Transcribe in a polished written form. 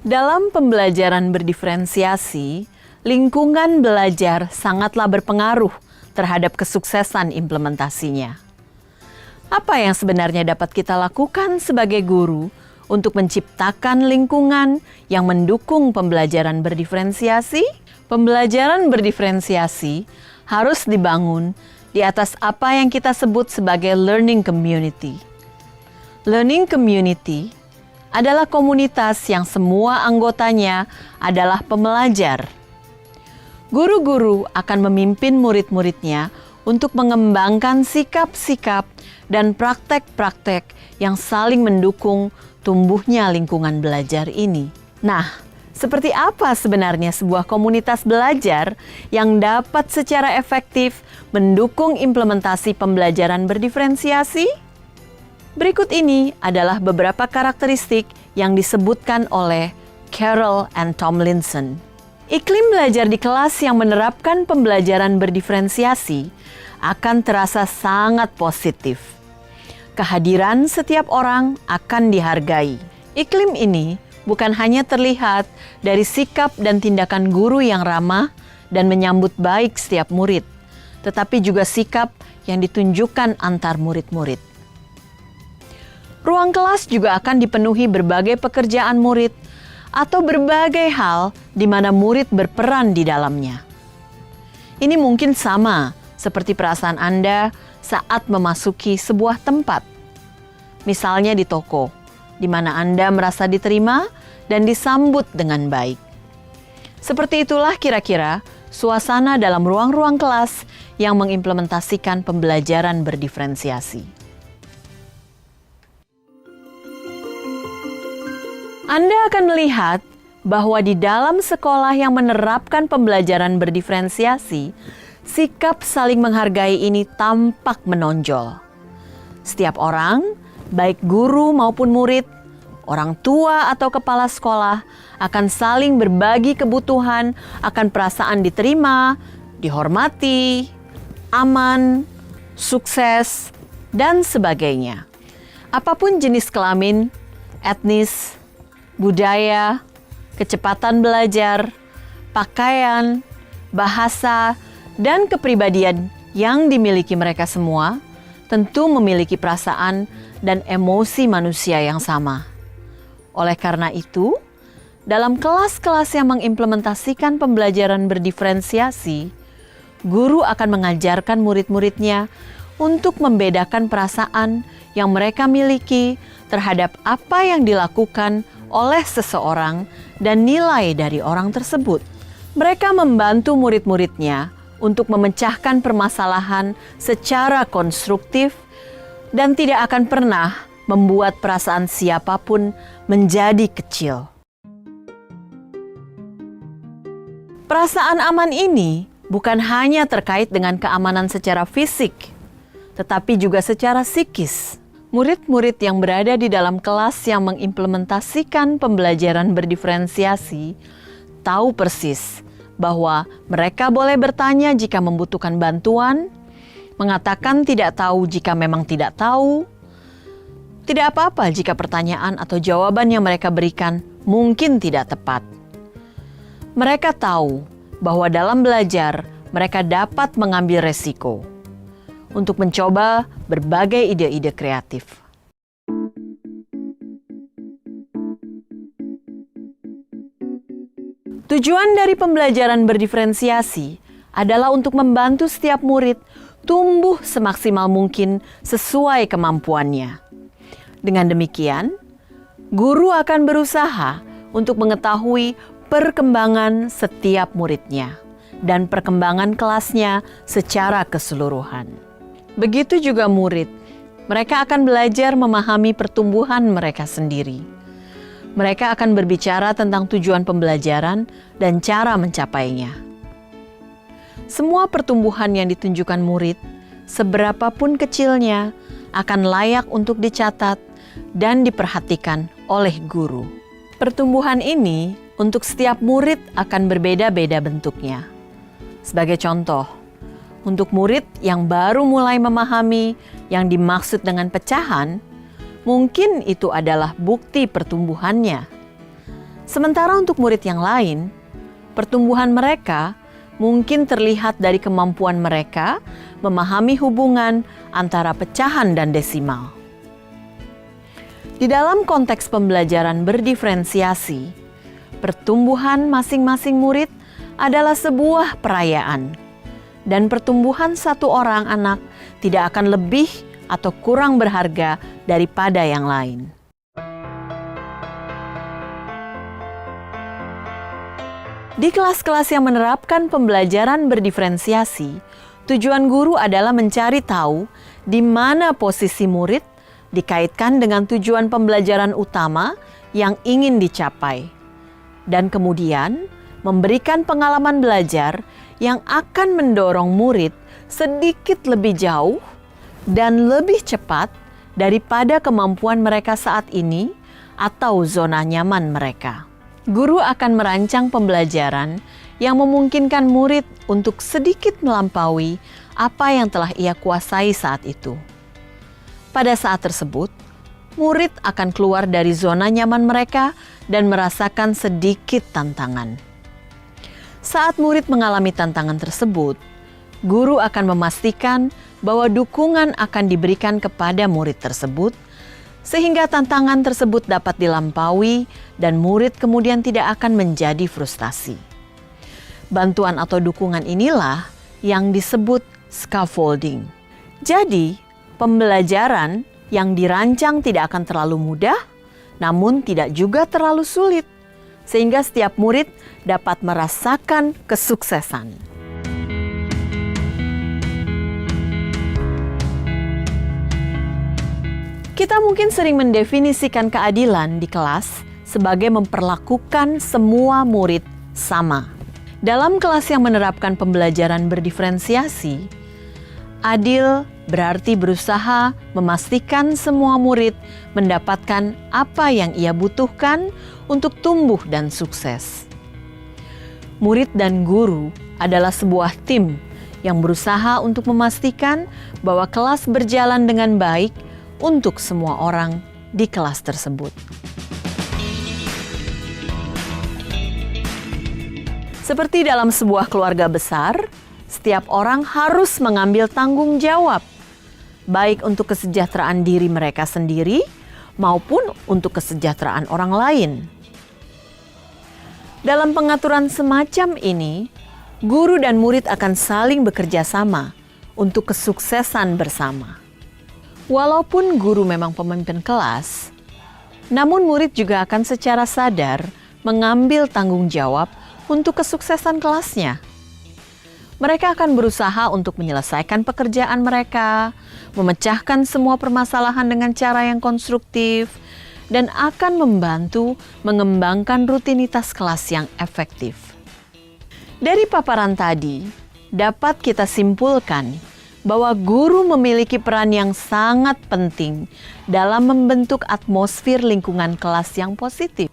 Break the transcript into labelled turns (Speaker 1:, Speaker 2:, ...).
Speaker 1: Dalam pembelajaran berdiferensiasi, lingkungan belajar sangatlah berpengaruh terhadap kesuksesan implementasinya. Apa yang sebenarnya dapat kita lakukan sebagai guru untuk menciptakan lingkungan yang mendukung pembelajaran berdiferensiasi? Pembelajaran berdiferensiasi harus dibangun di atas apa yang kita sebut sebagai learning community. Learning community adalah komunitas yang semua anggotanya adalah pembelajar. Guru-guru akan memimpin murid-muridnya untuk mengembangkan sikap-sikap dan praktek-praktek yang saling mendukung tumbuhnya lingkungan belajar ini. Nah, seperti apa sebenarnya sebuah komunitas belajar yang dapat secara efektif mendukung implementasi pembelajaran berdiferensiasi? Berikut ini adalah beberapa karakteristik yang disebutkan oleh Carroll and Tomlinson. Iklim belajar di kelas yang menerapkan pembelajaran berdiferensiasi akan terasa sangat positif. Kehadiran setiap orang akan dihargai. Iklim ini bukan hanya terlihat dari sikap dan tindakan guru yang ramah dan menyambut baik setiap murid, tetapi juga sikap yang ditunjukkan antar murid-murid. Ruang kelas juga akan dipenuhi berbagai pekerjaan murid atau berbagai hal di mana murid berperan di dalamnya. Ini mungkin sama seperti perasaan Anda saat memasuki sebuah tempat. Misalnya di toko, di mana Anda merasa diterima dan disambut dengan baik. Seperti itulah kira-kira suasana dalam ruang-ruang kelas yang mengimplementasikan pembelajaran berdiferensiasi. Anda akan melihat bahwa di dalam sekolah yang menerapkan pembelajaran berdiferensiasi, sikap saling menghargai ini tampak menonjol. Setiap orang, baik guru maupun murid, orang tua atau kepala sekolah, akan saling berbagi kebutuhan akan perasaan diterima, dihormati, aman, sukses, dan sebagainya. Apapun jenis kelamin, etnis, budaya, kecepatan belajar, pakaian, bahasa, dan kepribadian yang dimiliki mereka semua tentu memiliki perasaan dan emosi manusia yang sama. Oleh karena itu, dalam kelas-kelas yang mengimplementasikan pembelajaran berdiferensiasi, guru akan mengajarkan murid-muridnya untuk membedakan perasaan yang mereka miliki terhadap apa yang dilakukan oleh seseorang dan nilai dari orang tersebut. Mereka membantu murid-muridnya untuk memecahkan permasalahan secara konstruktif dan tidak akan pernah membuat perasaan siapapun menjadi kecil. Perasaan aman ini bukan hanya terkait dengan keamanan secara fisik, tetapi juga secara psikis. Murid-murid yang berada di dalam kelas yang mengimplementasikan pembelajaran berdiferensiasi tahu persis bahwa mereka boleh bertanya jika membutuhkan bantuan, mengatakan tidak tahu jika memang tidak tahu. Tidak apa-apa jika pertanyaan atau jawaban yang mereka berikan mungkin tidak tepat. Mereka tahu bahwa dalam belajar mereka dapat mengambil resiko untuk mencoba berbagai ide-ide kreatif. Tujuan dari pembelajaran berdiferensiasi adalah untuk membantu setiap murid tumbuh semaksimal mungkin sesuai kemampuannya. Dengan demikian, guru akan berusaha untuk mengetahui perkembangan setiap muridnya dan perkembangan kelasnya secara keseluruhan. Begitu juga murid, mereka akan belajar memahami pertumbuhan mereka sendiri. Mereka akan berbicara tentang tujuan pembelajaran dan cara mencapainya. Semua pertumbuhan yang ditunjukkan murid, seberapapun kecilnya, akan layak untuk dicatat dan diperhatikan oleh guru. Pertumbuhan ini untuk setiap murid akan berbeda-beda bentuknya. Sebagai contoh, untuk murid yang baru mulai memahami yang dimaksud dengan pecahan, mungkin itu adalah bukti pertumbuhannya. Sementara untuk murid yang lain, pertumbuhan mereka mungkin terlihat dari kemampuan mereka memahami hubungan antara pecahan dan desimal. Di dalam konteks pembelajaran berdiferensiasi, pertumbuhan masing-masing murid adalah sebuah perayaan, dan pertumbuhan satu orang anak tidak akan lebih atau kurang berharga daripada yang lain. Di kelas-kelas yang menerapkan pembelajaran berdiferensiasi, tujuan guru adalah mencari tahu di mana posisi murid dikaitkan dengan tujuan pembelajaran utama yang ingin dicapai, dan kemudian memberikan pengalaman belajar yang akan mendorong murid sedikit lebih jauh dan lebih cepat daripada kemampuan mereka saat ini atau zona nyaman mereka. Guru akan merancang pembelajaran yang memungkinkan murid untuk sedikit melampaui apa yang telah ia kuasai saat itu. Pada saat tersebut, murid akan keluar dari zona nyaman mereka dan merasakan sedikit tantangan. Saat murid mengalami tantangan tersebut, guru akan memastikan bahwa dukungan akan diberikan kepada murid tersebut, sehingga tantangan tersebut dapat dilampaui dan murid kemudian tidak akan menjadi frustasi. Bantuan atau dukungan inilah yang disebut scaffolding. Jadi, pembelajaran yang dirancang tidak akan terlalu mudah, namun tidak juga terlalu sulit, sehingga setiap murid dapat merasakan kesuksesan. Kita mungkin sering mendefinisikan keadilan di kelas sebagai memperlakukan semua murid sama. Dalam kelas yang menerapkan pembelajaran berdiferensiasi, adil berarti berusaha memastikan semua murid mendapatkan apa yang ia butuhkan untuk tumbuh dan sukses. Murid dan guru adalah sebuah tim yang berusaha untuk memastikan bahwa kelas berjalan dengan baik untuk semua orang di kelas tersebut. Seperti dalam sebuah keluarga besar, setiap orang harus mengambil tanggung jawab, baik untuk kesejahteraan diri mereka sendiri maupun untuk kesejahteraan orang lain. Dalam pengaturan semacam ini, guru dan murid akan saling bekerja sama untuk kesuksesan bersama. Walaupun guru memang pemimpin kelas, namun murid juga akan secara sadar mengambil tanggung jawab untuk kesuksesan kelasnya. Mereka akan berusaha untuk menyelesaikan pekerjaan mereka, memecahkan semua permasalahan dengan cara yang konstruktif, dan akan membantu mengembangkan rutinitas kelas yang efektif. Dari paparan tadi, dapat kita simpulkan bahwa guru memiliki peran yang sangat penting dalam membentuk atmosfer lingkungan kelas yang positif.